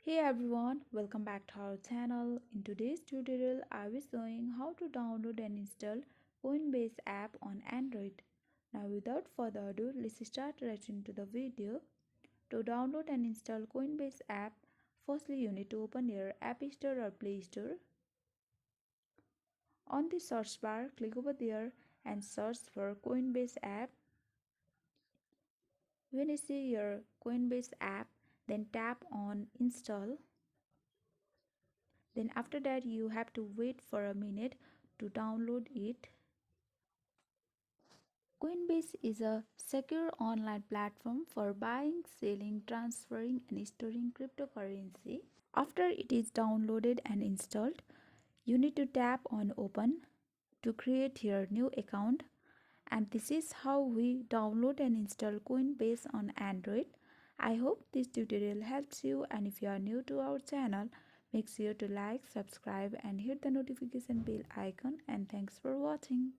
Hey everyone, welcome back to our channel. In today's tutorial, I will showing how to download and install Coinbase app on Android. Now without further ado, let's start right into the video. To download and install Coinbase app, firstly you need to open your App Store or Play Store. On the search bar, click over there and search for Coinbase app. When you see your Coinbase app, then tap on install. Then after that you have to wait for a minute to download it. Coinbase is a secure online platform for buying, selling, transferring and storing cryptocurrency. After it is downloaded and installed, you need to tap on open to create your new account. And this is how we download and install Coinbase on Android. I hope this tutorial helps you, and if you are new to our channel, make sure to like, subscribe and hit the notification bell icon, and thanks for watching.